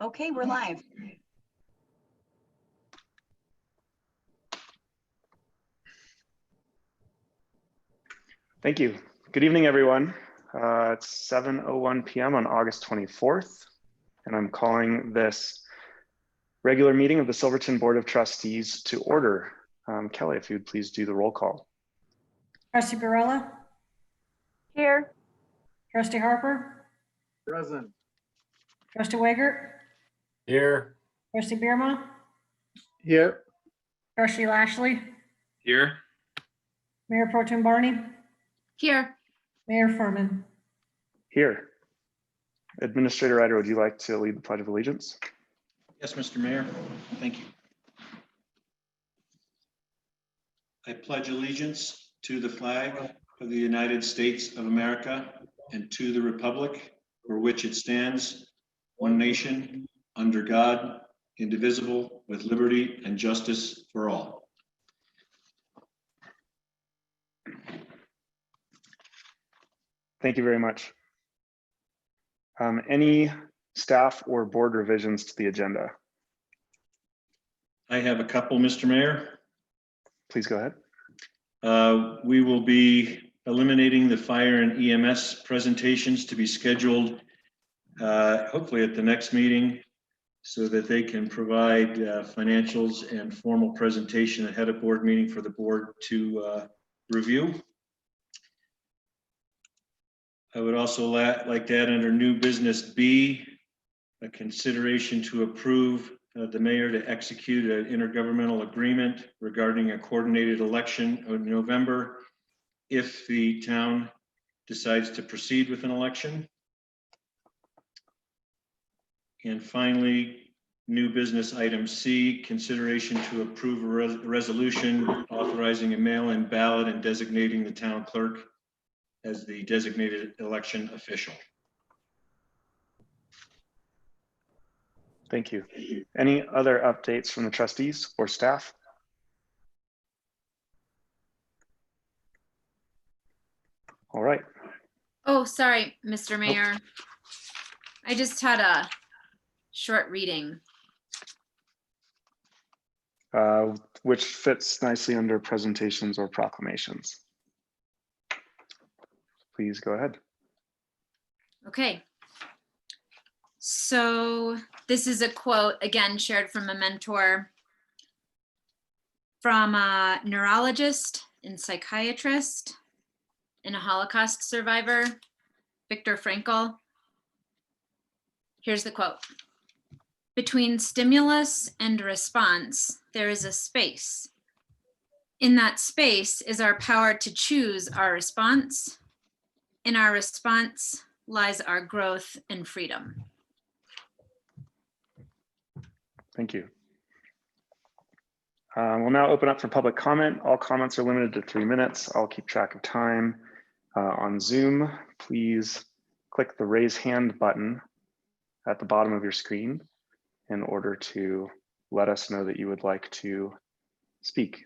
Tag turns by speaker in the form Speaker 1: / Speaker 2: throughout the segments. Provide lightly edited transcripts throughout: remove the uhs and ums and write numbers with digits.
Speaker 1: Okay, we're live.
Speaker 2: Thank you. Good evening, everyone. It's 7:01 p.m. on August 24th, and I'm calling this regular meeting of the Silverton Board of Trustees to order. Kelly, if you'd please do the roll call.
Speaker 3: Trustee Barella?
Speaker 4: Here.
Speaker 3: Trustee Harper?
Speaker 5: Present.
Speaker 3: Trustee Weigert?
Speaker 5: Here.
Speaker 3: Trustee Bierma?
Speaker 5: Here.
Speaker 3: Trustee Lashley?
Speaker 5: Here.
Speaker 3: Mayor Pro Tem Barney?
Speaker 4: Here.
Speaker 3: Mayor Furman?
Speaker 2: Here. Administrator Ryder, would you like to lead the Pledge of Allegiance?
Speaker 6: Yes, Mr. Mayor. Thank you. I pledge allegiance to the flag of the United States of America and to the republic for which it stands, one nation, under God, indivisible, with liberty and justice for all.
Speaker 2: Thank you very much. Any staff or board revisions to the agenda?
Speaker 6: I have a couple, Mr. Mayor.
Speaker 2: Please go ahead.
Speaker 6: We will be eliminating the fire and EMS presentations to be scheduled hopefully at the next meeting so that they can provide financials and formal presentation ahead of board meeting for the board to review. I would also like to add under new business B, a consideration to approve the mayor to execute an intergovernmental agreement regarding a coordinated election in November if the town decides to proceed with an election. And finally, new business item C, consideration to approve a resolution authorizing a mail-in ballot and designating the town clerk as the designated election official.
Speaker 2: Thank you. Any other updates from the trustees or staff? All right.
Speaker 4: Oh, sorry, Mr. Mayor. I just had a short reading.
Speaker 2: Which fits nicely under presentations or proclamations. Please go ahead.
Speaker 4: Okay. So this is a quote, again, shared from a mentor, from a neurologist and psychiatrist and a Holocaust survivor, Viktor Frankl. Here's the quote. Between stimulus and response, there is a space. In that space is our power to choose our response. In our response lies our growth and freedom.
Speaker 2: Thank you. We'll now open up for public comment. All comments are limited to 3 minutes. I'll keep track of time. On Zoom, please click the raise hand button at the bottom of your screen in order to let us know that you would like to speak.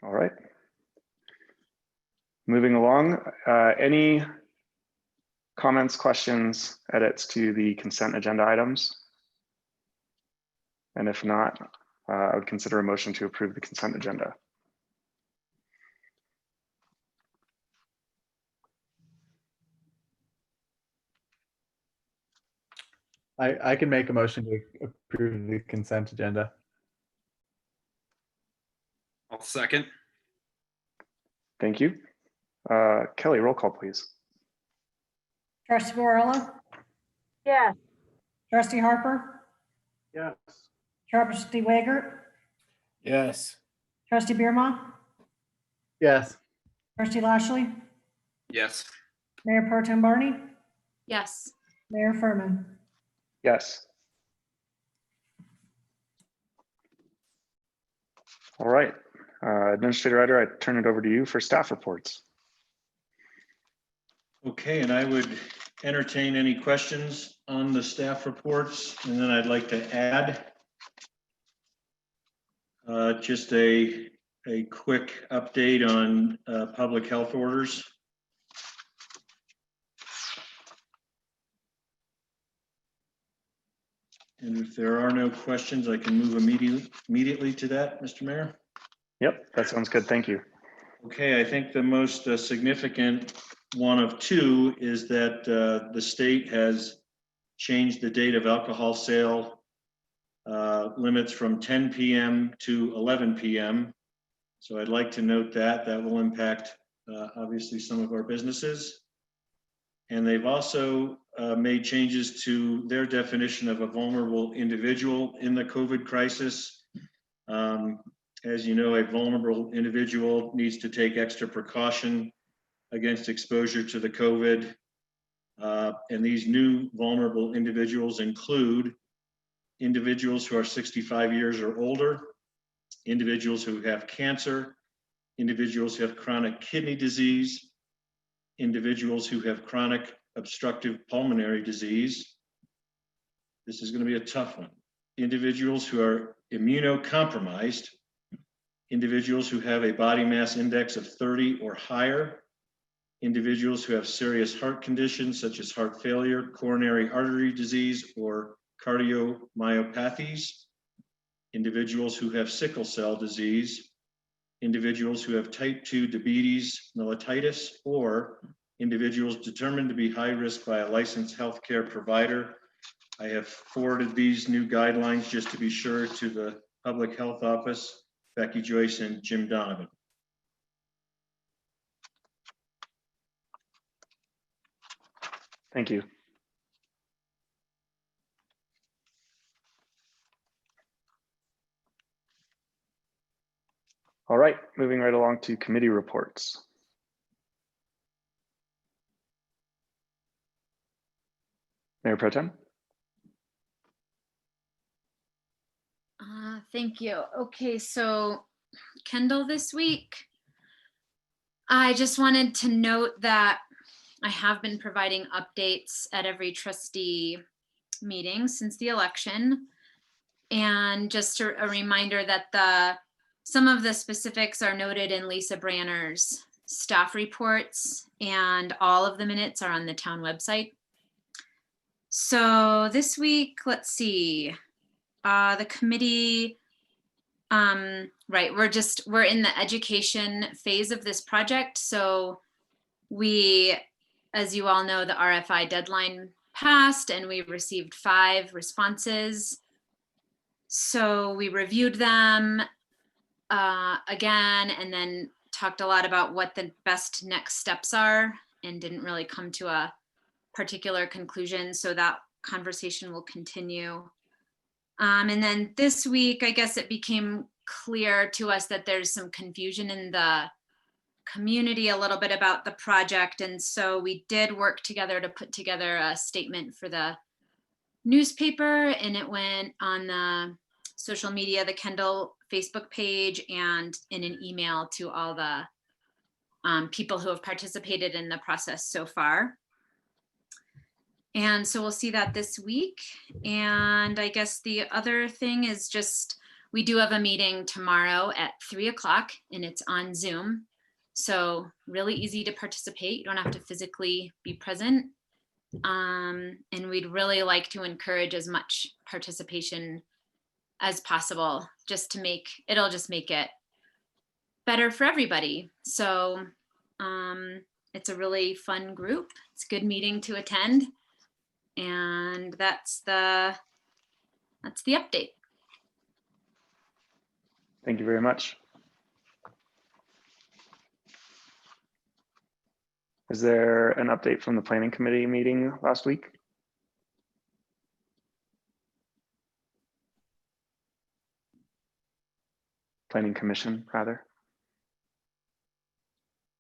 Speaker 2: All right. Moving along, any comments, questions, edits to the consent agenda items? And if not, I would consider a motion to approve the consent agenda.
Speaker 5: I can make a motion to approve the consent agenda.
Speaker 7: I'll second.
Speaker 2: Thank you. Kelly, roll call, please.
Speaker 3: Trustee Barella?
Speaker 4: Yes.
Speaker 3: Trustee Harper?
Speaker 5: Yes.
Speaker 3: Trustee Weigert?
Speaker 5: Yes.
Speaker 3: Trustee Bierma?
Speaker 5: Yes.
Speaker 3: Trustee Lashley?
Speaker 7: Yes.
Speaker 3: Mayor Pro Tem Barney?
Speaker 4: Yes.
Speaker 3: Mayor Furman?
Speaker 2: Yes. All right. Administrator Ryder, I turn it over to you for staff reports.
Speaker 6: Okay, and I would entertain any questions on the staff reports, and then I'd like to add just a a quick update on public health orders. And if there are no questions, I can move immediately to that, Mr. Mayor.
Speaker 2: Yep, that sounds good. Thank you.
Speaker 6: Okay, I think the most significant one of two is that the state has changed the date of alcohol sale limits from 10 p.m. to 11 p.m. So I'd like to note that will impact obviously some of our businesses. And they've also made changes to their definition of a vulnerable individual in the COVID crisis. As you know, a vulnerable individual needs to take extra precaution against exposure to the COVID. And these new vulnerable individuals include individuals who are 65 years or older, individuals who have cancer, individuals who have chronic kidney disease, individuals who have chronic obstructive pulmonary disease. This is going to be a tough one. Individuals who are immunocompromised, individuals who have a body mass index of 30 or higher, individuals who have serious heart conditions such as heart failure, coronary artery disease, or cardiomyopathies, individuals who have sickle cell disease, individuals who have type 2 diabetes mellitus, or individuals determined to be high risk by a licensed healthcare provider. I have forwarded these new guidelines just to be sure to the Public Health Office, Becky Joyce and Jim Donovan.
Speaker 2: Thank you. All right, moving right along to committee reports. Mayor Pro Tem.
Speaker 4: Thank you. Okay, so Kendall, this week, I just wanted to note that I have been providing updates at every trustee meeting since the election. And just a reminder that some of the specifics are noted in Lisa Branner's staff reports, and all of the minutes are on the town website. So this week, let's see, the committee, right, we're in the education phase of this project. So we, as you all know, the RFI deadline passed and we received 5 responses. So we reviewed them again, and then talked a lot about what the best next steps are, and didn't really come to a particular conclusion. So that conversation will continue. And then this week, I guess it became clear to us that there's some confusion in the community a little bit about the project. And so we did work together to put together a statement for the newspaper, and it went on the social media, the Kendall Facebook page, and in an email to all the people who have participated in the process so far. And so we'll see that this week. And I guess the other thing is just, we do have a meeting tomorrow at 3 o'clock, and it's on Zoom. So really easy to participate. You don't have to physically be present. And we'd really like to encourage as much participation as possible, just to it'll just make it better for everybody. So it's a really fun group. It's a good meeting to attend. And that's the update.
Speaker 2: Thank you very much. Is there an update from the planning committee meeting last week? Planning commission, rather.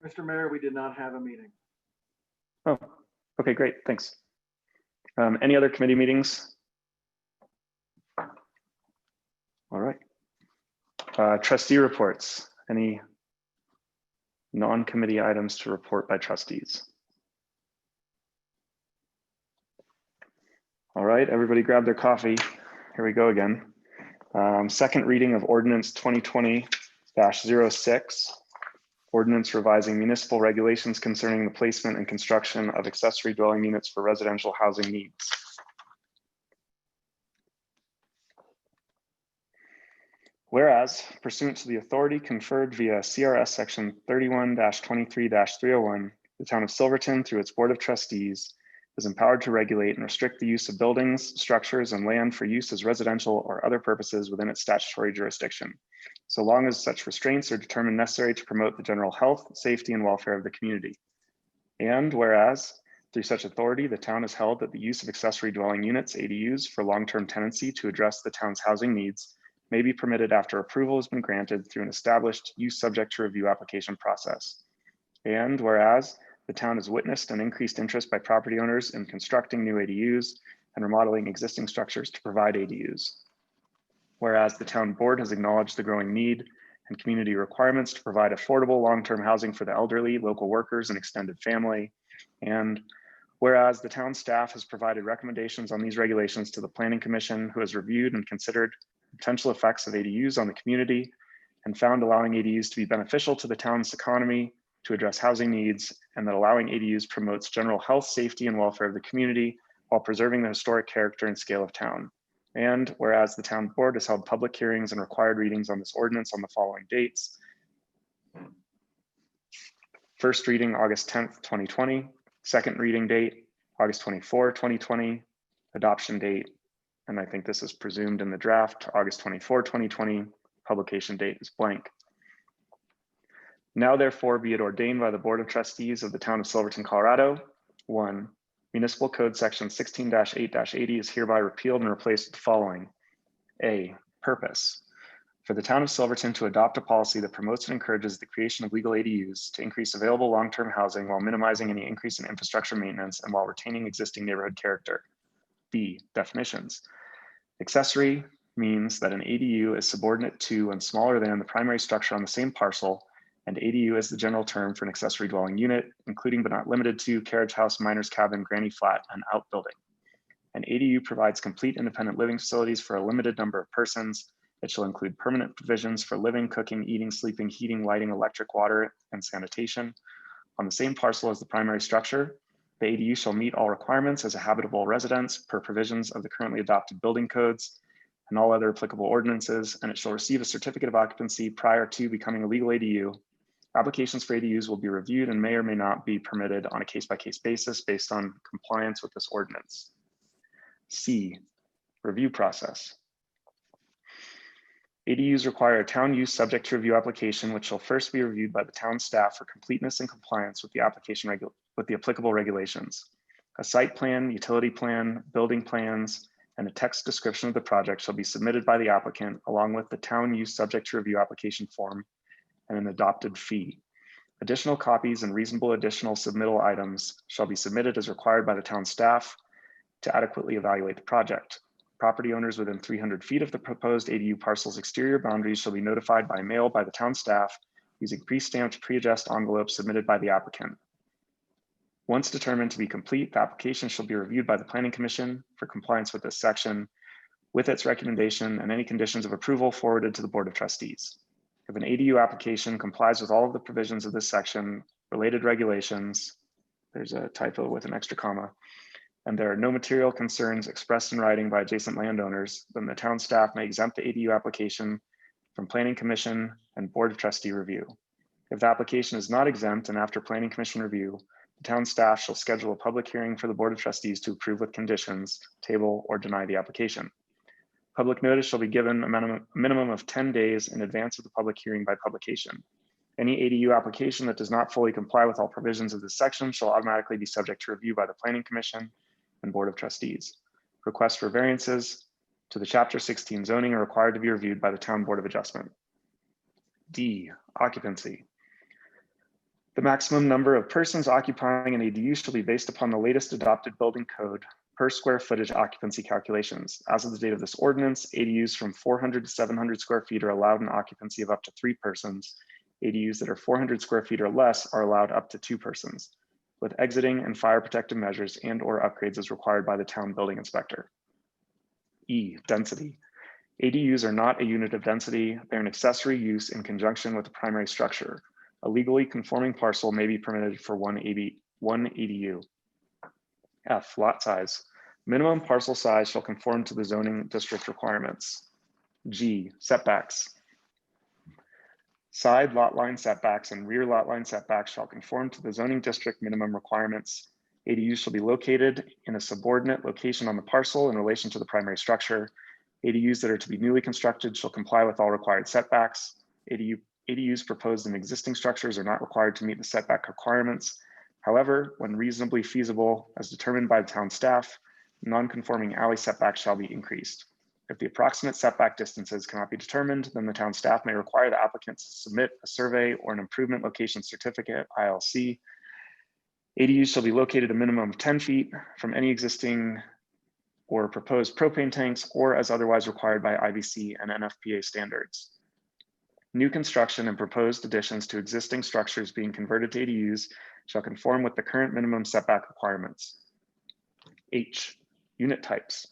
Speaker 5: Mr. Mayor, we did not have a meeting.
Speaker 2: Oh, okay, great, thanks. Any other committee meetings? All right. Trustee reports. Any non-committee items to report by trustees? All right, everybody grab their coffee. Here we go again. Second reading of ordinance 2020 -06, ordinance revising municipal regulations concerning the placement and construction of accessory dwelling units for residential housing needs. Whereas pursuant to the authority conferred via CRS section 31-23-301, the town of Silverton, through its Board of Trustees, is empowered to regulate and restrict the use of buildings, structures, and land for use as residential or other purposes within its statutory jurisdiction, so long as such restraints are determined necessary to promote the general health, safety, and welfare of the community. And whereas through such authority, the town has held that the use of accessory dwelling units, ADUs, for long-term tenancy to address the town's housing needs may be permitted after approval has been granted through an established use subject to review application process. And whereas the town has witnessed an increased interest by property owners in constructing new ADUs and remodeling existing structures to provide ADUs. Whereas the town board has acknowledged the growing need and community requirements to provide affordable long-term housing for the elderly, local workers, and extended family. And whereas the town staff has provided recommendations on these regulations to the Planning Commission, who has reviewed and considered potential effects of ADUs on the community and found allowing ADUs to be beneficial to the town's economy to address housing needs, and that allowing ADUs promotes general health, safety, and welfare of the community while preserving the historic character and scale of town. And whereas the town board has held public hearings and required readings on this ordinance on the following dates. First reading, August 10th, 2020. Second reading date, August 24, 2020. Adoption date, and I think this is presumed in the draft, August 24, 2020. Publication date is blank. Now therefore be it ordained by the Board of Trustees of the town of Silverton, Colorado. 1. Municipal Code Section 16-8-80 is hereby repealed and replaced with the following. A. Purpose. For the town of Silverton to adopt a policy that promotes and encourages the creation of legal ADUs to increase available long-term housing while minimizing any increase in infrastructure maintenance and while retaining existing neighborhood character. B. Definitions. Accessory means that an ADU is subordinate to and smaller than the primary structure on the same parcel, and ADU is the general term for an accessory dwelling unit, including but not limited to carriage house, miner's cabin, granny flat, and outbuilding. An ADU provides complete independent living facilities for a limited number of persons. It shall include permanent provisions for living, cooking, eating, sleeping, heating, lighting, electric, water, and sanitation on the same parcel as the primary structure. The ADU shall meet all requirements as a habitable residence per provisions of the currently adopted building codes and all other applicable ordinances, and it shall receive a certificate of occupancy prior to becoming a legal ADU. Applications for ADUs will be reviewed and may or may not be permitted on a case-by-case basis based on compliance with this ordinance. C, review process. ADUs require a town use subject to review application, which shall first be reviewed by the town staff for completeness and compliance with the application with the applicable regulations. A site plan, utility plan, building plans, and a text description of the project shall be submitted by the applicant along with the town use subject to review application form and an adopted fee. Additional copies and reasonable additional submittal items shall be submitted as required by the town staff to adequately evaluate the project. Property owners within 300 feet of the proposed ADU parcel's exterior boundaries shall be notified by mail by the town staff using pre-stamped, pre-addressed envelopes submitted by the applicant. Once determined to be complete, the application shall be reviewed by the Planning Commission for compliance with this section, with its recommendation and any conditions of approval forwarded to the Board of Trustees. If an ADU application complies with all of the provisions of this section, related regulations, there's a typo with an extra comma, and there are no material concerns expressed in writing by adjacent landowners, then the town staff may exempt the ADU application from Planning Commission and Board of Trustee review. If the application is not exempt and after Planning Commission review, the town staff shall schedule a public hearing for the Board of Trustees to approve with conditions, table, or deny the application. Public notice shall be given a minimum of 10 days in advance of the public hearing by publication. Any ADU application that does not fully comply with all provisions of this section shall automatically be subject to review by the Planning Commission and Board of Trustees. Requests for variances to the Chapter 16 zoning are required to be reviewed by the Town Board of Adjustment. D, occupancy. The maximum number of persons occupying an ADU shall be based upon the latest adopted building code per square footage occupancy calculations. As of the date of this ordinance, ADUs from 400 to 700 square feet are allowed an occupancy of up to 3 persons. ADUs that are 400 square feet or less are allowed up to 2 persons, with exiting and fire protective measures and/or upgrades as required by the town building inspector. E, density. ADUs are not a unit of density. They're an accessory use in conjunction with the primary structure. A legally conforming parcel may be permitted for one ADU. F, lot size. Minimum parcel size shall conform to the zoning district requirements. G, setbacks. Side lot line setbacks and rear lot line setbacks shall conform to the zoning district minimum requirements. ADUs shall be located in a subordinate location on the parcel in relation to the primary structure. ADUs that are to be newly constructed shall comply with all required setbacks. ADUs proposed in existing structures are not required to meet the setback requirements. However, when reasonably feasible, as determined by the town staff, non-conforming alley setbacks shall be increased. If the approximate setback distances cannot be determined, then the town staff may require the applicants to submit a survey or an improvement location certificate, ILC. ADUs shall be located a minimum of 10 feet from any existing or proposed propane tanks or as otherwise required by IBC and NFPA standards. New construction and proposed additions to existing structures being converted to ADUs shall conform with the current minimum setback requirements. H, unit types.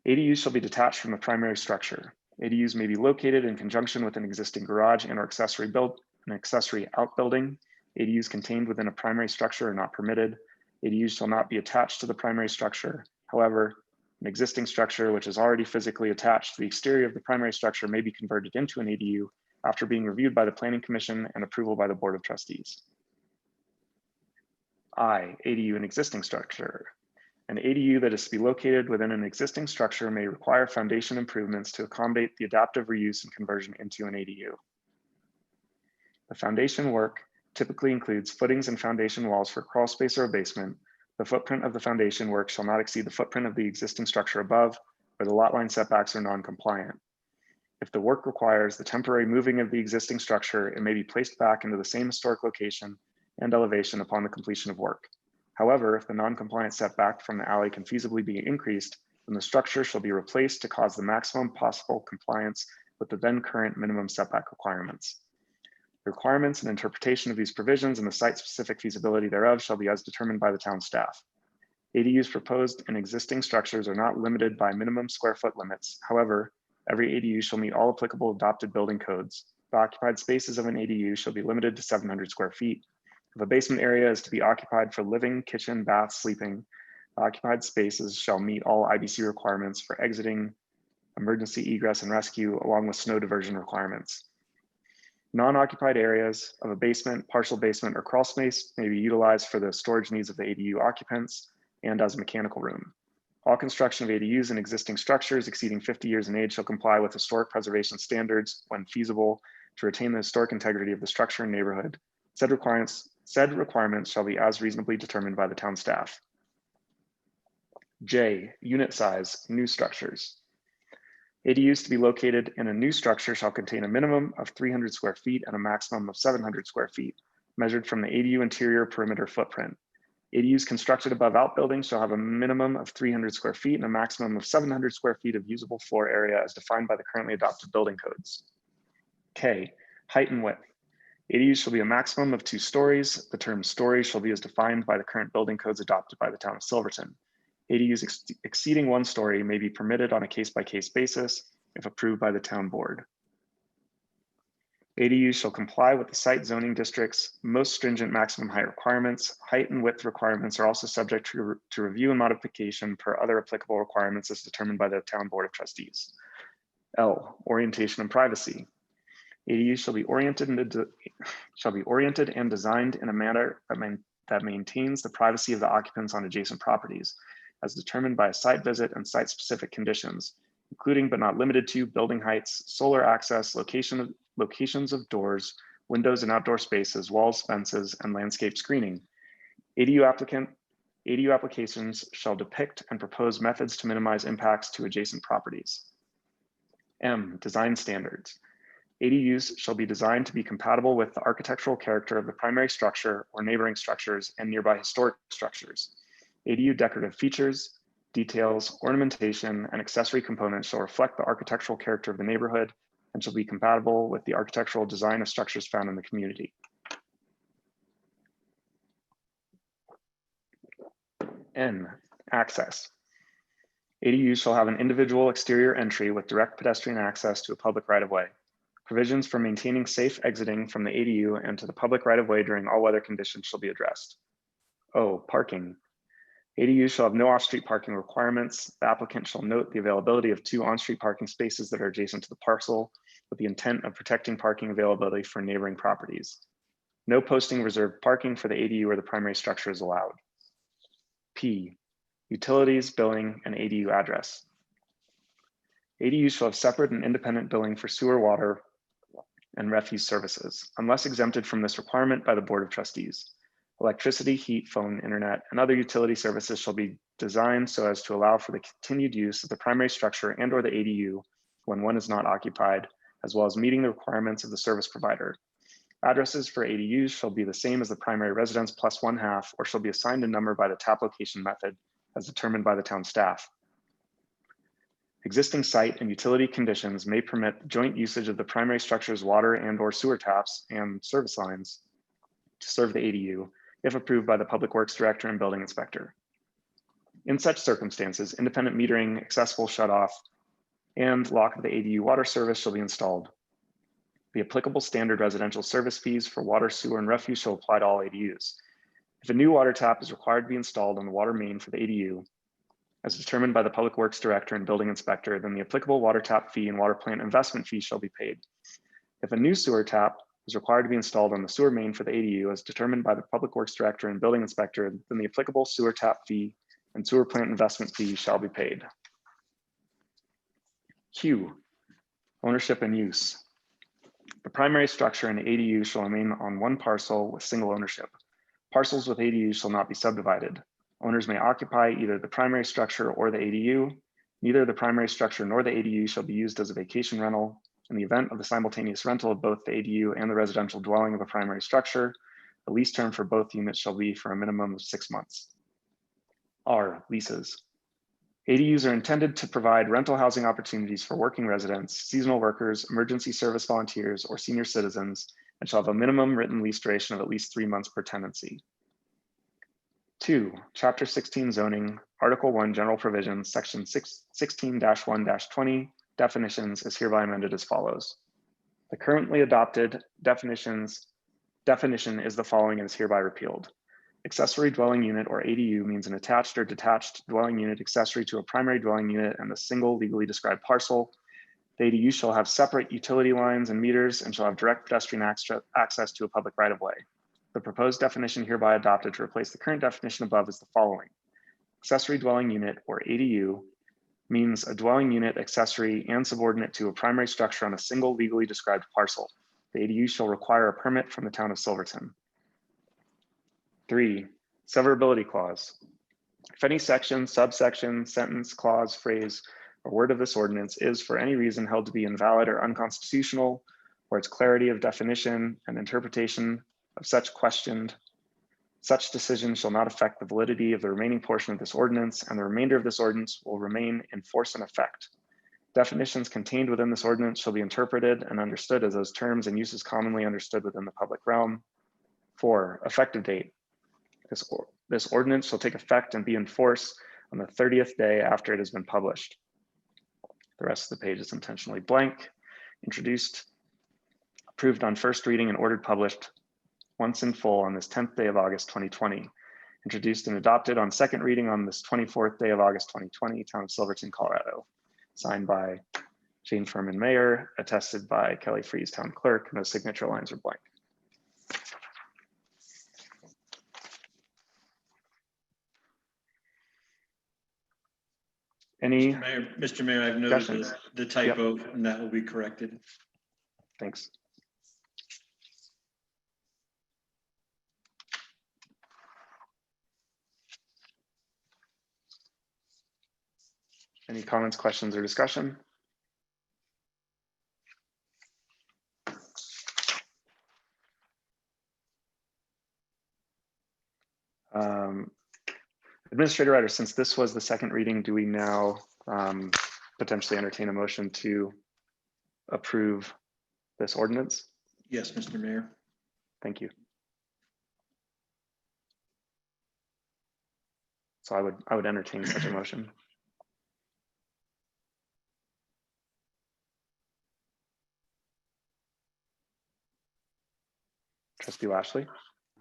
Speaker 2: ADUs shall be detached from the primary structure. ADUs may be located in conjunction with an existing garage and or accessory outbuilding. ADUs contained within a primary structure are not permitted. ADUs shall not be attached to the primary structure. However, an existing structure which is already physically attached to the exterior of the primary structure may be converted into an ADU after being reviewed by the Planning Commission and approval by the Board of Trustees. I, ADU in existing structure. An ADU that is to be located within an existing structure may require foundation improvements to accommodate the adaptive reuse and conversion into an ADU. The foundation work typically includes footings and foundation walls for crawl space or a basement. The footprint of the foundation work shall not exceed the footprint of the existing structure above, where the lot line setbacks are non-compliant. If the work requires the temporary moving of the existing structure, it may be placed back into the same historic location and elevation upon the completion of work. However, if the non-compliant setback from the alley can feasibly be increased, then the structure shall be replaced to cause the maximum possible compliance with the then current minimum setback requirements. The requirements and interpretation of these provisions and the site-specific feasibility thereof shall be as determined by the town staff. ADUs proposed in existing structures are not limited by minimum square foot limits. However, every ADU shall meet all applicable adopted building codes. The occupied spaces of an ADU shall be limited to 700 square feet. If a basement area is to be occupied for living, kitchen, bath, sleeping, occupied spaces shall meet all IBC requirements for exiting, emergency egress and rescue, along with snow diversion requirements. Non-occupied areas of a basement, partial basement, or crawl space may be utilized for the storage needs of the ADU occupants and as a mechanical room. All construction of ADUs in existing structures exceeding 50 years in age shall comply with historic preservation standards when feasible to retain the historic integrity of the structure and neighborhood. Said requirements shall be as reasonably determined by the town staff. J, unit size, new structures. ADUs to be located in a new structure shall contain a minimum of 300 square feet and a maximum of 700 square feet, measured from the ADU interior perimeter footprint. ADUs constructed above outbuildings shall have a minimum of 300 square feet and a maximum of 700 square feet of usable floor area as defined by the currently adopted building codes. K, height and width. ADUs shall be a maximum of 2 stories. The term story shall be as defined by the current building codes adopted by the town of Silverton. ADUs exceeding 1 story may be permitted on a case-by-case basis if approved by the town board. ADUs shall comply with the site zoning district's most stringent maximum height requirements. Height and width requirements are also subject to review and modification per other applicable requirements as determined by the town board of trustees. L, orientation and privacy. ADUs shall be oriented and designed in a manner that maintains the privacy of the occupants on adjacent properties, as determined by a site visit and site-specific conditions, including but not limited to building heights, solar access, locations of doors, windows and outdoor spaces, walls, fences, and landscape screening. ADU applications shall depict and propose methods to minimize impacts to adjacent properties. M, design standards. ADUs shall be designed to be compatible with the architectural character of the primary structure or neighboring structures and nearby historic structures. ADU decorative features, details, ornamentation, and accessory components shall reflect the architectural character of the neighborhood and shall be compatible with the architectural design of structures found in the community. N, access. ADUs shall have an individual exterior entry with direct pedestrian access to a public right-of-way. Provisions for maintaining safe exiting from the ADU and to the public right-of-way during all weather conditions shall be addressed. O, parking. ADUs shall have no off-street parking requirements. The applicant shall note the availability of 2 on-street parking spaces that are adjacent to the parcel with the intent of protecting parking availability for neighboring properties. No posting reserved parking for the ADU or the primary structure is allowed. P, utilities, billing, and ADU address. ADUs shall have separate and independent billing for sewer, water, and refuse services, unless exempted from this requirement by the Board of Trustees. Electricity, heat, phone, internet, and other utility services shall be designed so as to allow for the continued use of the primary structure and or the ADU when one is not occupied, as well as meeting the requirements of the service provider. Addresses for ADUs shall be the same as the primary residence plus 1/2, or shall be assigned a number by the tap location method as determined by the town staff. Existing site and utility conditions may permit joint usage of the primary structure's water and or sewer taps and service lines to serve the ADU if approved by the Public Works Director and Building Inspector. In such circumstances, independent metering, accessible shutoff, and lock of the ADU water service shall be installed. The applicable standard residential service fees for water, sewer, and refuse shall apply to all ADUs. If a new water tap is required to be installed on the water main for the ADU, as determined by the Public Works Director and Building Inspector, then the applicable water tap fee and water plant investment fee shall be paid. If a new sewer tap is required to be installed on the sewer main for the ADU as determined by the Public Works Director and Building Inspector, then the applicable sewer tap fee and sewer plant investment fee shall be paid. Q, ownership and use. The primary structure in the ADU shall remain on one parcel with single ownership. Parcels with ADUs shall not be subdivided. Owners may occupy either the primary structure or the ADU. Neither the primary structure nor the ADU shall be used as a vacation rental. In the event of the simultaneous rental of both the ADU and the residential dwelling of a primary structure, the lease term for both units shall be for a minimum of 6 months. R, leases. ADUs are intended to provide rental housing opportunities for working residents, seasonal workers, emergency service volunteers, or senior citizens, and shall have a minimum written lease duration of at least 3 months per tenancy. 2, Chapter 16 zoning, Article 1 general provisions, Section 16-1-20 definitions is hereby amended as follows. The currently adopted definition is the following and is hereby repealed. Accessory dwelling unit or ADU means an attached or detached dwelling unit accessory to a primary dwelling unit and a single legally described parcel. The ADU shall have separate utility lines and meters and shall have direct pedestrian access to a public right-of-way. The proposed definition hereby adopted to replace the current definition above is the following. Accessory dwelling unit or ADU means a dwelling unit accessory and subordinate to a primary structure on a single legally described parcel. The ADU shall require a permit from the town of Silverton. 3, severability clause. If any section, subsection, sentence, clause, phrase, or word of this ordinance is for any reason held to be invalid or unconstitutional, or its clarity of definition and interpretation of such questioned, such decision shall not affect the validity of the remaining portion of this ordinance, and the remainder of this ordinance will remain in force and effect. Definitions contained within this ordinance shall be interpreted and understood as those terms and uses commonly understood within the public realm. 4, effective date. This ordinance shall take effect and be in force on the 30th day after it has been published. The rest of the page is intentionally blank. Introduced, approved on first reading and ordered published once in full on this 10th day of August 2020. Introduced and adopted on second reading on this 24th day of August 2020, Town of Silverton, Colorado. Signed by Jane Furman, Mayor, attested by Kelly Freeze, Town Clerk. No signature lines are blank. Any?
Speaker 6: Mr. Mayor, I've noted the typo, and that will be corrected.
Speaker 2: Thanks. Any comments, questions, or discussion? Administrator Ryder, since this was the second reading, do we now potentially entertain a motion to approve this ordinance?
Speaker 6: Yes, Mr. Mayor.
Speaker 2: Thank you. So I would entertain such a motion. Trustee Lashley.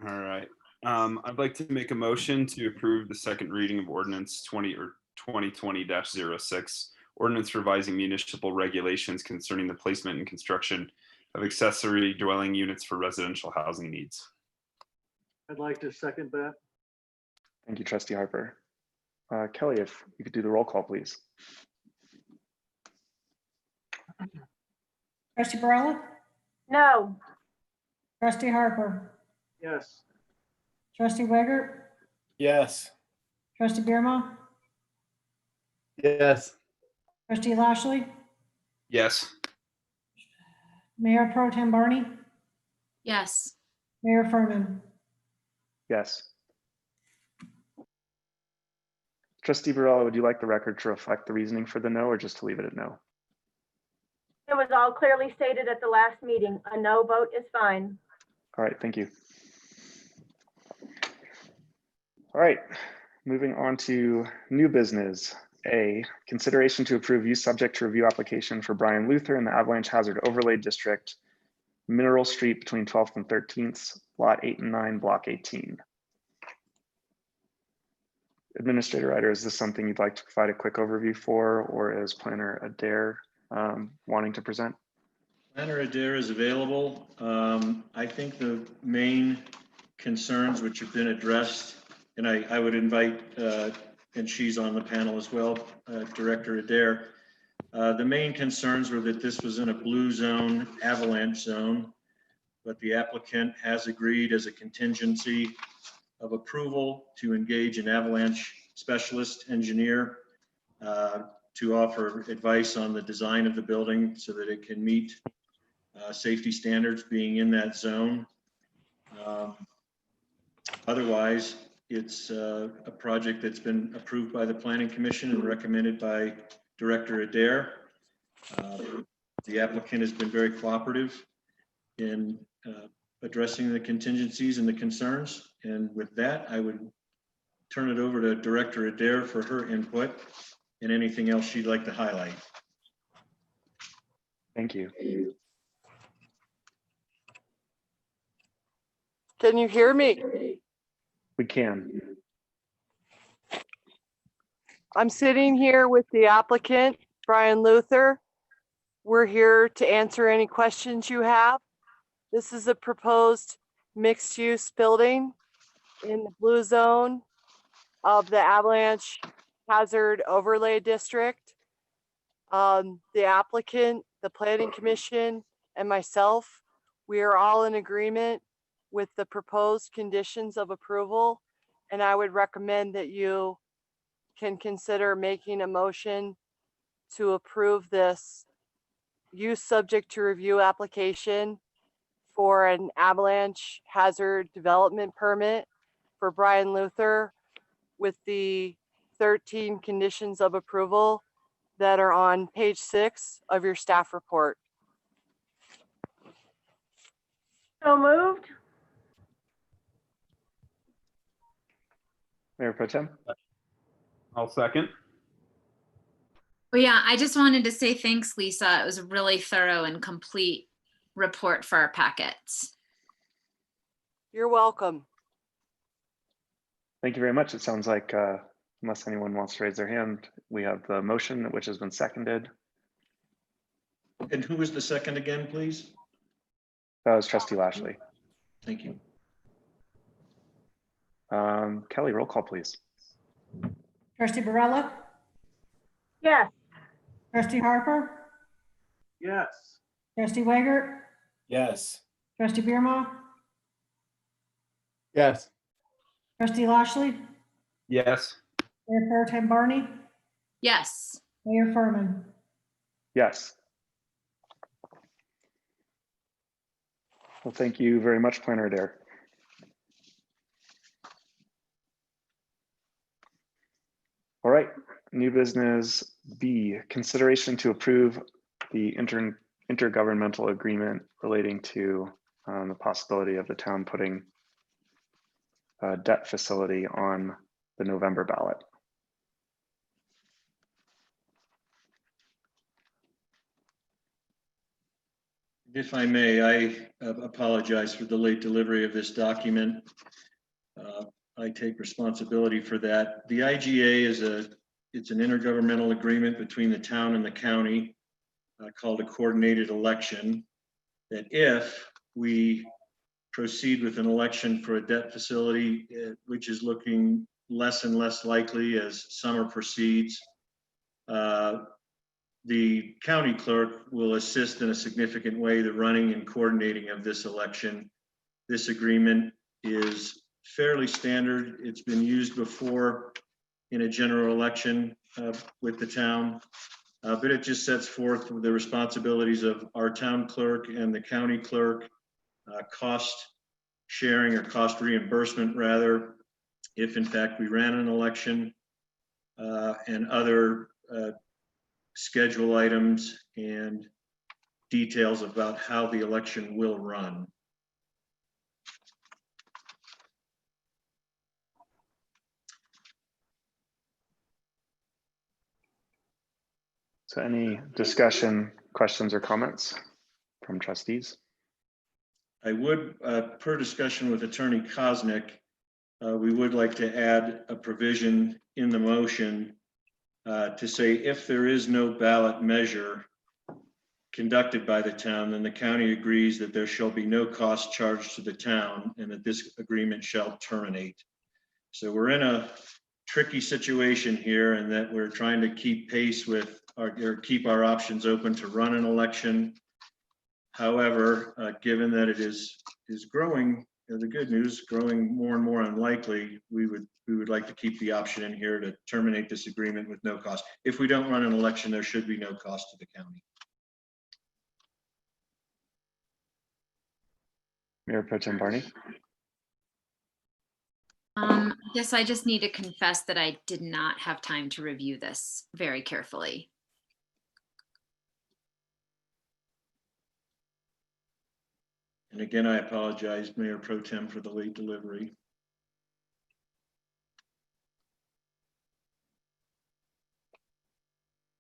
Speaker 7: All right. I'd like to make a motion to approve the second reading of ordinance 2020-06, ordinance revising municipal regulations concerning the placement and construction of accessory dwelling units for residential housing needs.
Speaker 1: I'd like to second that.
Speaker 2: Thank you, Trustee Harper. Kelly, if you could do the roll call, please.
Speaker 3: Trustee Barella,
Speaker 8: No.
Speaker 3: Trustee Harper,
Speaker 1: Yes.
Speaker 3: Trustee Weigert,
Speaker 9: Yes.
Speaker 3: Trustee Beerma,
Speaker 5: Yes.
Speaker 3: Trustee Lashley,
Speaker 7: Yes.
Speaker 3: Mayor Pro Tem Barney,
Speaker 4: Yes.
Speaker 3: Mayor Furman.
Speaker 2: Yes. Trustee Barella, would you like the record to reflect the reasoning for the no, or just to leave it at no?
Speaker 8: It was all clearly stated at the last meeting. A no vote is fine.
Speaker 2: All right, thank you. All right, moving on to new business. A, consideration to approve use subject to review application for Brian Luther in the Avalanche Hazard Overlay District, Mineral Street between 12th and 13th, Lot 8 and 9, Block 18. Administrator Ryder, is this something you'd like to provide a quick overview for, or is Planner Adair wanting to present?
Speaker 6: Planner Adair is available. I think the main concerns which have been addressed, and I would invite, and she's on the panel as well, Director Adair. The main concerns were that this was in a blue zone, avalanche zone, but the applicant has agreed as a contingency of approval to engage an avalanche specialist engineer to offer advice on the design of the building so that it can meet safety standards being in that zone. Otherwise, it's a project that's been approved by the Planning Commission and recommended by Director Adair. The applicant has been very cooperative in addressing the contingencies and the concerns. And with that, I would turn it over to Director Adair for her input and anything else she'd like to highlight.
Speaker 2: Thank you.
Speaker 10: Can you hear me?
Speaker 2: We can.
Speaker 10: I'm sitting here with the applicant, Brian Luther. We're here to answer any questions you have. This is a proposed mixed-use building in the blue zone of the Avalanche Hazard Overlay District. The applicant, the Planning Commission, and myself, we are all in agreement with the proposed conditions of approval, and I would recommend that you can consider making a motion to approve this use subject to review application for an avalanche hazard development permit for Brian Luther with the 13 conditions of approval that are on page 6 of your staff report.
Speaker 8: So moved.
Speaker 2: Mayor Pro Tem?
Speaker 7: I'll second.
Speaker 4: Well, yeah, I just wanted to say thanks, Lisa. It was a really thorough and complete report for our packets.
Speaker 10: You're welcome.
Speaker 2: Thank you very much. It sounds like, unless anyone wants to raise their hand, we have the motion which has been seconded.
Speaker 6: And who was the second again, please?
Speaker 2: That was Trustee Lashley.
Speaker 6: Thank you.
Speaker 2: Kelly, roll call, please.
Speaker 3: Trustee Barella,
Speaker 8: Yes.
Speaker 3: Trustee Harper,
Speaker 1: Yes.
Speaker 3: Trustee Weigert,
Speaker 9: Yes.
Speaker 3: Trustee Beerma,
Speaker 5: Yes.
Speaker 3: Trustee Lashley,
Speaker 7: Yes.
Speaker 3: Mayor Pro Tem Barney,
Speaker 4: Yes.
Speaker 3: Mayor Furman.
Speaker 2: Yes. Well, thank you very much, Planner Adair. All right, new business B, consideration to approve the intergovernmental agreement relating to the possibility of the town putting a debt facility on the November ballot.
Speaker 6: If I may, I apologize for the late delivery of this document. I take responsibility for that. The IGA it's an intergovernmental agreement between the town and the county called a coordinated election, that if we proceed with an election for a debt facility, which is looking less and less likely as summer proceeds, the county clerk will assist in a significant way the running and coordinating of this election. This agreement is fairly standard. It's been used before in a general election with the town, but it just sets forth the responsibilities of our town clerk and the county clerk, cost sharing or cost reimbursement rather, if in fact we ran an election, and other schedule items and details about how the election will run.
Speaker 2: So any discussion, questions, or comments from trustees?
Speaker 6: I would, per discussion with Attorney Kosnick, we would like to add a provision in the motion to say if there is no ballot measure conducted by the town, then the county agrees that there shall be no cost charged to the town and that this agreement shall terminate. So we're in a tricky situation here in that we're trying to keep pace with or keep our options open to run an election. However, given that it is growing, the good news, growing more and more unlikely, we would like to keep the option in here to terminate this agreement with no cost. If we don't run an election, there should be no cost to the county.
Speaker 2: Mayor Pro Tem Barney?
Speaker 4: I guess I just need to confess that I did not have time to review this very carefully.
Speaker 6: And again, I apologize, Mayor Pro Tem, for the late delivery.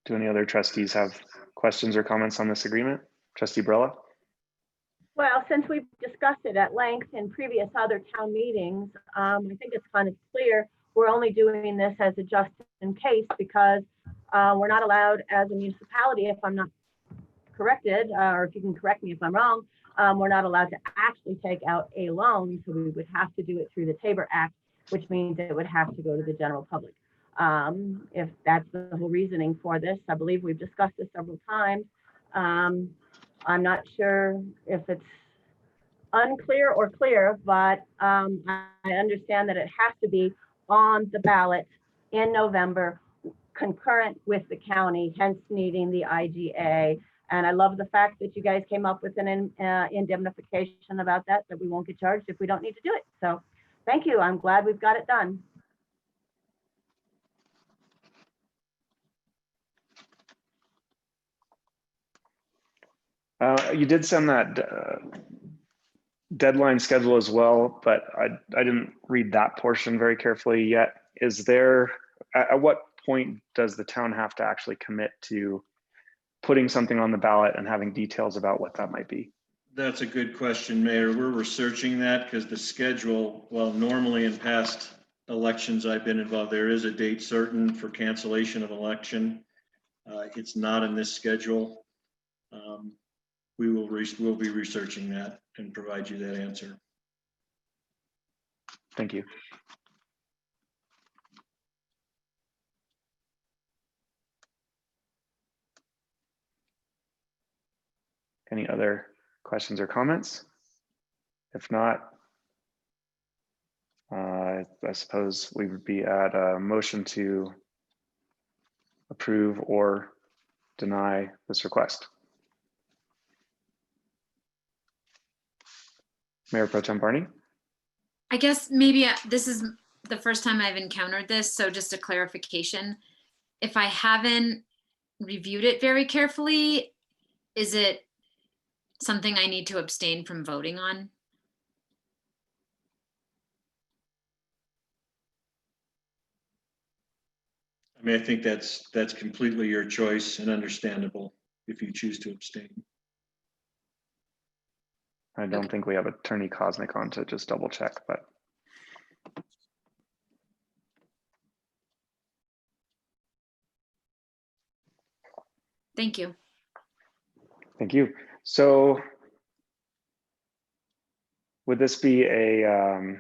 Speaker 2: Do any other trustees have questions or comments on this agreement? Trustee Barella?
Speaker 8: Well, since we've discussed it at length in previous other town meetings, I think it's kind of clear we're only doing this as a just in case because we're not allowed as a municipality, if I'm not corrected, or if you can correct me if I'm wrong, we're not allowed to actually take out a loan. So we would have to do it through the Tabor Act, which means it would have to go to the general public. If that's the whole reasoning for this, I believe we've discussed this several times. I'm not sure if it's unclear or clear, but I understand that it has to be on the ballot in November, concurrent with the county, hence needing the IGA. And I love the fact that you guys came up with an indemnification about that we won't get charged if we don't need to do it. So thank you. I'm glad we've got it done.
Speaker 2: You did send that deadline schedule as well, but I didn't read that portion very carefully yet. Is there, at what point does the town have to actually commit to putting something on the ballot and having details about what that might be?
Speaker 6: That's a good question, Mayor. We're researching that because the schedule, well, normally in past elections I've been involved, there is a date certain for cancellation of election. It's not in this schedule. We'll be researching that and provide you that answer.
Speaker 2: Thank you. Any other questions or comments? If not, I suppose we would be at a motion to approve or deny this request. Mayor Pro Tem Barney?
Speaker 4: I guess maybe this is the first time I've encountered this, so just a clarification. If I haven't reviewed it very carefully, is it something I need to abstain from voting on?
Speaker 6: I mean, I think that's completely your choice and understandable if you choose to abstain.
Speaker 2: I don't think we have Attorney Cosmic on to just double check, but
Speaker 4: Thank you.
Speaker 2: thank you. So would this be a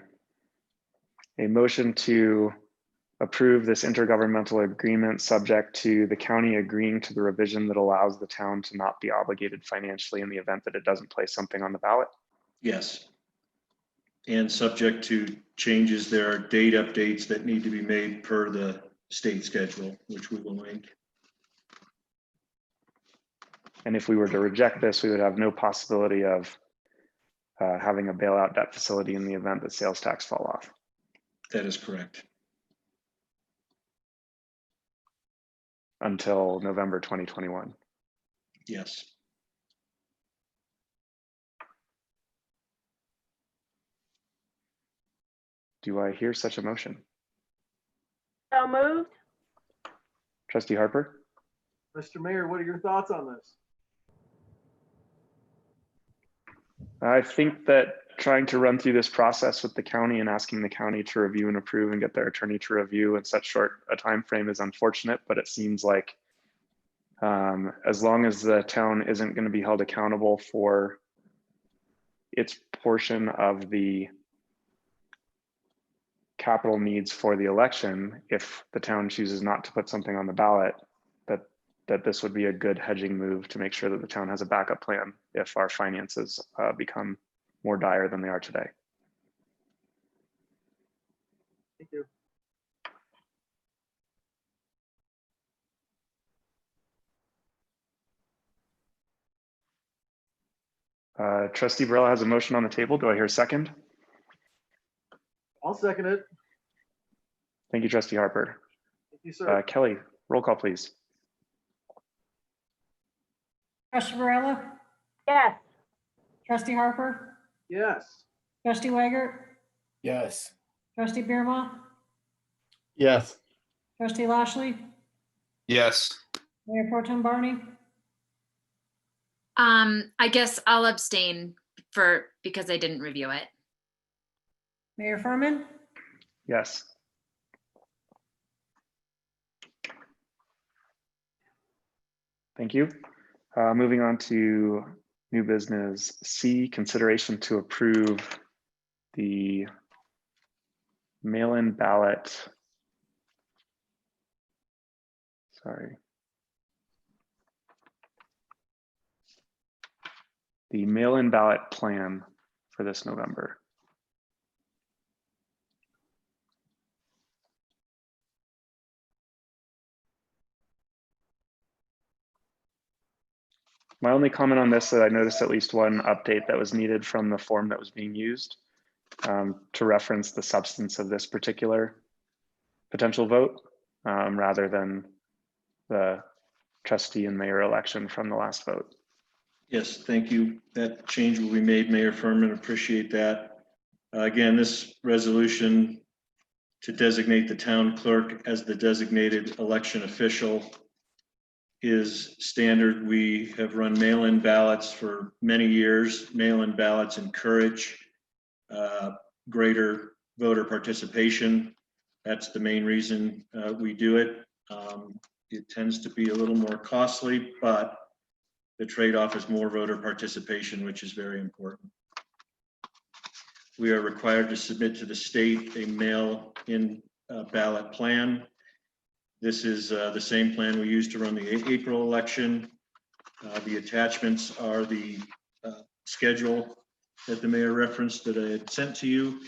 Speaker 2: motion to approve this intergovernmental agreement subject to the county agreeing to the revision that allows the town to not be obligated financially in the event that it doesn't place something on the ballot?
Speaker 6: Yes. And subject to changes, there are date updates that need to be made per the state schedule, which we will make.
Speaker 2: And if we were to reject this, we would have no possibility of having a bailout debt facility in the event that sales tax fall off.
Speaker 6: That is correct.
Speaker 2: Until November 2021.
Speaker 6: Yes.
Speaker 2: Do I hear such a motion?
Speaker 8: So moved.
Speaker 2: Trustee Harper?
Speaker 1: Mr. Mayor, what are your thoughts on this?
Speaker 2: I think that trying to run through this process with the county and asking the county to review and approve and get their attorney to review in such short a time frame is unfortunate, but it seems like as long as the town isn't going to be held accountable for its portion of the capital needs for the election, if the town chooses not to put something on the ballot, that this would be a good hedging move to make sure that the town has a backup plan if our finances become more dire than they are today.
Speaker 1: Thank you.
Speaker 2: Trustee Barella has a motion on the table. Do I hear a second?
Speaker 1: I'll second it.
Speaker 2: Thank you, Trustee Harper.
Speaker 1: Thank you, sir.
Speaker 2: Kelly, roll call, please.
Speaker 3: Trustee Barella,
Speaker 8: Yes.
Speaker 3: Trustee Harper,
Speaker 1: Yes.
Speaker 3: Trustee Wager,
Speaker 9: Yes.
Speaker 3: Trustee Birma,
Speaker 5: Yes.
Speaker 3: Trustee Lashley,
Speaker 7: Yes.
Speaker 3: Mayor Pro Tem Barney,
Speaker 4: I guess I'll abstain because I didn't review it.
Speaker 3: Mayor Furman,
Speaker 2: Yes. Thank you. Moving on to new business C, consideration to approve the mail-in ballot. Sorry. The mail-in ballot plan for this November. My only comment on this is that I noticed at least one update that was needed from the form that was being used to reference the substance of this particular potential vote rather than the trustee and mayor election from the last vote.
Speaker 6: Yes, thank you. That change will be made, Mayor Furman. Appreciate that. Again, this resolution to designate the town clerk as the designated election official is standard. We have run mail-in ballots for many years. Mail-in ballots encourage greater voter participation. That's the main reason we do it. It tends to be a little more costly, but the trade-off is more voter participation, which is very important. We are required to submit to the state a mail-in ballot plan. This is the same plan we used to run the April election. The attachments are the schedule that the mayor referenced that I had sent to you.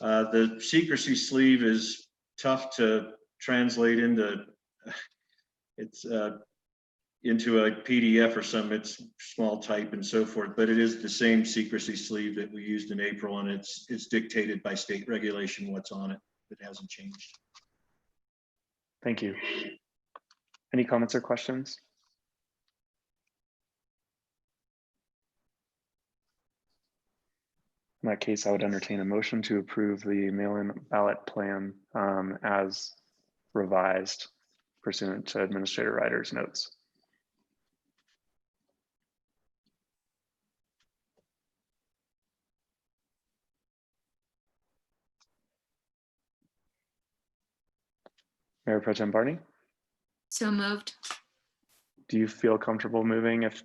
Speaker 6: The secrecy sleeve is tough to translate into into a PDF or some, it's small type and so forth, but it is the same secrecy sleeve that we used in April, and it's dictated by state regulation what's on it. It hasn't changed.
Speaker 2: Thank you. Any comments or questions? In that case, I would entertain a motion to approve the mail-in ballot plan as revised pursuant to Administrator Ryder's notes. Mayor Pro Tem Barney,
Speaker 4: So moved.
Speaker 2: do you feel comfortable moving if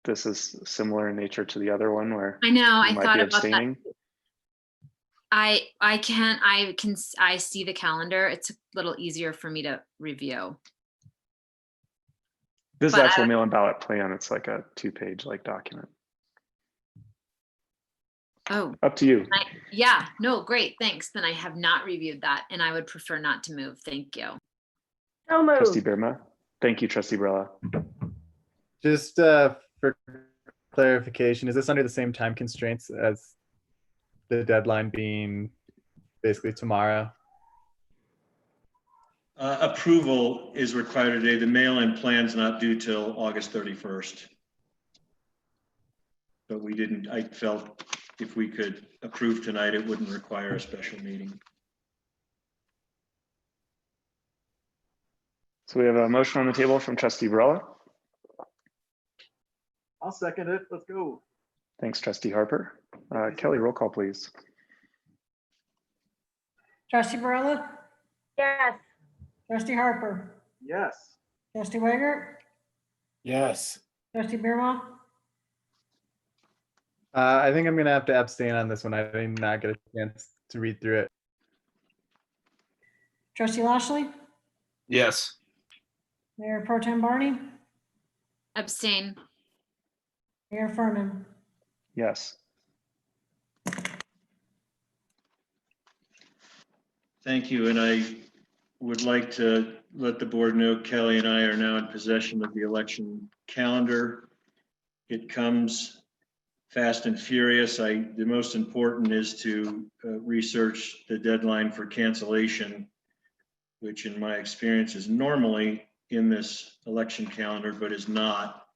Speaker 2: this is similar in nature to the other one where
Speaker 4: I know,
Speaker 2: you
Speaker 4: I
Speaker 2: might
Speaker 4: thought
Speaker 2: be
Speaker 4: about that.
Speaker 2: abstaining?
Speaker 4: I see the calendar. It's a little easier for me to review.
Speaker 2: This is
Speaker 4: But
Speaker 2: actual mail and ballot plan. It's like a 2-page like document.
Speaker 4: Oh,
Speaker 2: Up to you.
Speaker 4: yeah, no, great, thanks. Then I have not reviewed that and I would prefer not to move. Thank you.
Speaker 8: So
Speaker 2: Trustee
Speaker 8: moved.
Speaker 2: Birma. Thank you, Trustee Barella.
Speaker 5: Just for clarification, is this under the same time constraints as the deadline being basically tomorrow?
Speaker 6: Approval is required today. The mail-in plan's not due till August 31st. But we didn't, I felt if we could approve tonight, it wouldn't require a special meeting.
Speaker 2: So we have a motion on the table from Trustee Barella.
Speaker 1: I'll second it. Let's go.
Speaker 2: Thanks, Trustee Harper. Kelly, roll call, please.
Speaker 3: Trustee Barella,
Speaker 8: Yes.
Speaker 3: Trustee Harper,
Speaker 1: Yes.
Speaker 3: Trustee Wager,
Speaker 9: Yes.
Speaker 3: Trustee Birma,
Speaker 5: I think I'm gonna have to abstain on this one. I did not get a chance to read through it.
Speaker 3: Trustee Lashley,
Speaker 7: Yes.
Speaker 3: Mayor Pro Tem Barney,
Speaker 4: Abstain.
Speaker 3: Mayor Furman.
Speaker 2: Yes.
Speaker 6: Thank you, and I would like to let the board know Kelly and I are now in possession of the election calendar. It comes fast and furious. The most important is to research the deadline for cancellation, which in my experience is normally in this election calendar, but is not,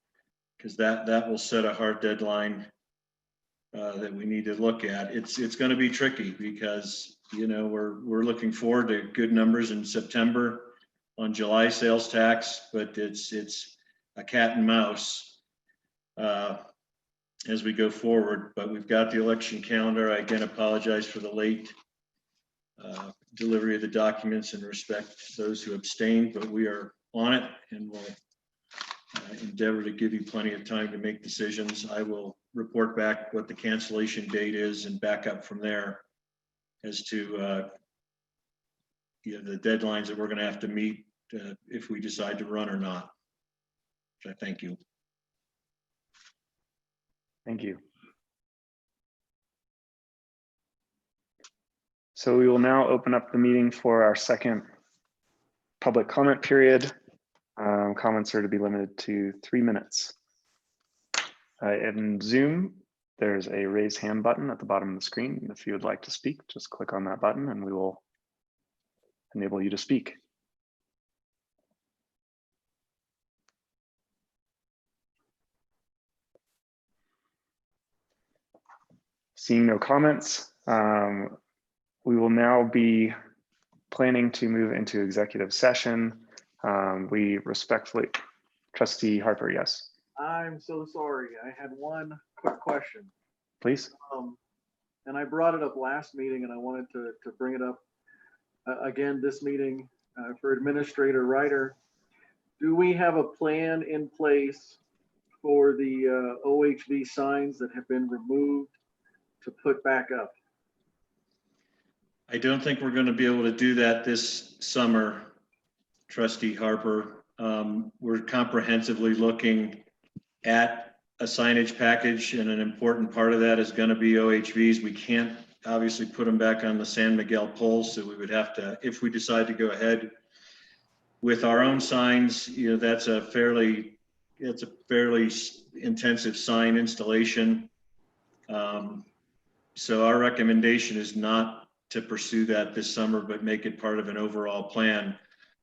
Speaker 6: because that will set a hard deadline that we need to look at. It's going to be tricky because, you know, we're looking forward to good numbers in September on July sales tax, but it's a cat and mouse as we go forward. But we've got the election calendar. I again apologize for the late delivery of the documents and respect those who abstained, but we are on it and will endeavor to give you plenty of time to make decisions. I will report back what the cancellation date is and back up from there as to the deadlines that we're going to have to meet if we decide to run or not. So thank you.
Speaker 2: Thank you. So we will now open up the meeting for our second public comment period. Comments are to be limited to 3 minutes. In Zoom, there's a raise hand button at the bottom of the screen. If you would like to speak, just click on that button and we will enable you to speak. Seeing no comments, we will now be planning to move into executive session. We respectfully, Trustee Harper, yes,
Speaker 1: I'm so sorry. I had one quick question.
Speaker 2: please.
Speaker 1: And I brought it up last meeting and I wanted to bring it up again this meeting for Administrator Ryder. Do we have a plan in place for the OHV signs that have been removed to put back up?
Speaker 6: I don't think we're going to be able to do that this summer, Trustee Harper. We're comprehensively looking at a signage package, and an important part of that is going to be OHVs. We can't obviously put them back on the San Miguel poles, so we would have to, if we decide to go ahead with our own signs, you know, that's a fairly intensive sign installation. So our recommendation is not to pursue that this summer, but make it part of an overall plan.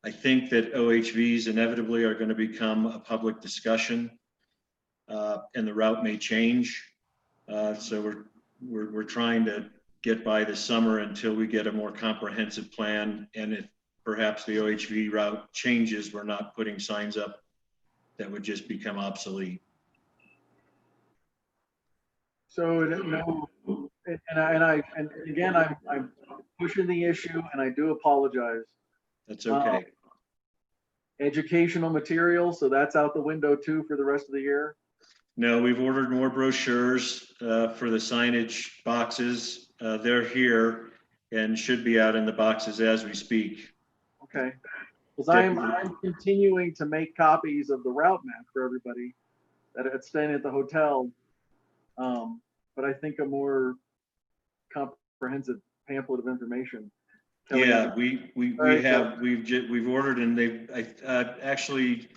Speaker 6: I think that OHVs inevitably are going to become a public discussion, and the route may change. So we're trying to get by this summer until we get a more comprehensive plan. And if perhaps the OHV route changes, we're not putting signs up that would just become obsolete.
Speaker 1: So no, and again, I'm pushing the issue and I do apologize.
Speaker 6: That's okay.
Speaker 1: educational material, so that's out the window too for the rest of the year?
Speaker 6: No, we've ordered more brochures for the signage boxes. They're here and should be out in the boxes as we speak.
Speaker 1: Okay, because I'm continuing to make copies of the route map for everybody that are staying at the hotel. But I think a more comprehensive pamphlet of information. Kelly,
Speaker 6: Yeah, we
Speaker 1: Very
Speaker 6: have, we've ordered and they've, actually,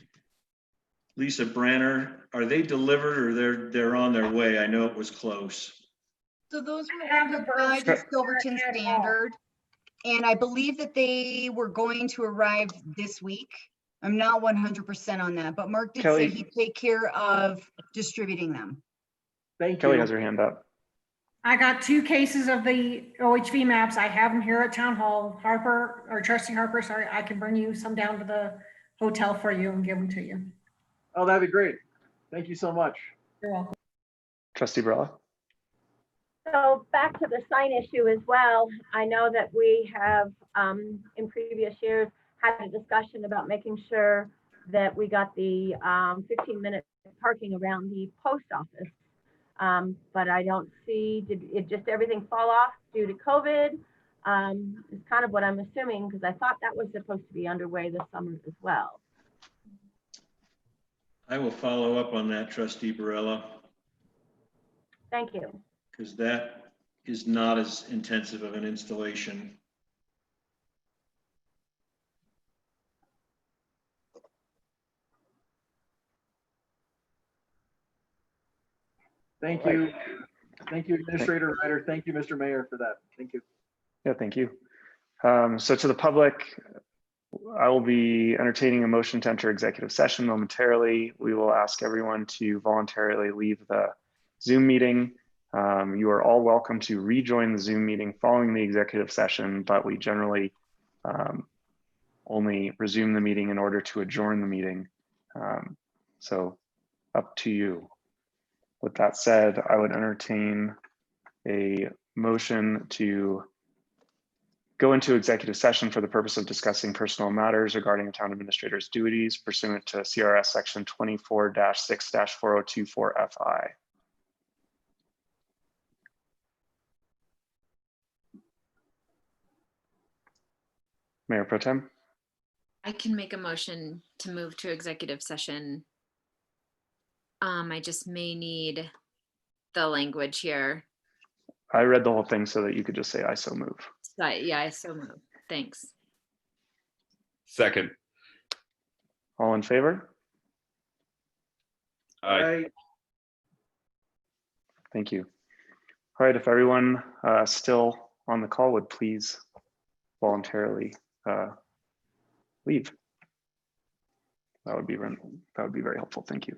Speaker 6: Lisa Branner, are they delivered or they're on their way? I know it was close.
Speaker 11: So those were ordered by the Silverton Standard, and I believe that they were going to arrive this week. I'm not 100% on that, but Mark did
Speaker 2: Kelly-
Speaker 11: say he'd take care of distributing them.
Speaker 1: thank
Speaker 2: Kelly
Speaker 1: you.
Speaker 2: has her hand up.
Speaker 3: I got 2 cases of the OHV maps. I have them here at Town Hall. Harper, or Trustee Harper, sorry, I can bring you some down to the hotel for you and give them to you.
Speaker 1: Oh, that'd be great. Thank you so much.
Speaker 3: You're welcome.
Speaker 2: Trustee Barella.
Speaker 8: So back to the sign issue as well. I know that we have, in previous years, had a discussion about making sure that we got the 15-minute parking around the post office. But I don't see, did it just everything fall off due to COVID? Is kind of what I'm assuming, because I thought that was supposed to be underway this summer as well.
Speaker 6: I will follow up on that, Trustee Barella,
Speaker 8: Thank you.
Speaker 6: because that is not as intensive of an installation.
Speaker 1: Thank you. Thank you, Administrator Ryder. Thank you, Mr. Mayor, for that. Thank you.
Speaker 2: Yeah, thank you. So to the public, I will be entertaining a motion to enter executive session momentarily. We will ask everyone to voluntarily leave the Zoom meeting. You are all welcome to rejoin the Zoom meeting following the executive session, but we generally only resume the meeting in order to adjourn the meeting. So up to you. With that said, I would entertain a motion to go into executive session for the purpose of discussing personal matters regarding the town administrator's duties pursuant to CRS section 24-6-4024 FI. Mayor Pro Tem.
Speaker 4: I can make a motion to move to executive session. I just may need the language here.
Speaker 2: I read the whole thing so that you could just say I so move.
Speaker 4: Yeah, I so move. Thanks.
Speaker 7: Second.
Speaker 2: All in favor?
Speaker 7: Aye.
Speaker 2: Thank you. All right, if everyone still on the call would please voluntarily leave. That would be very helpful. Thank you.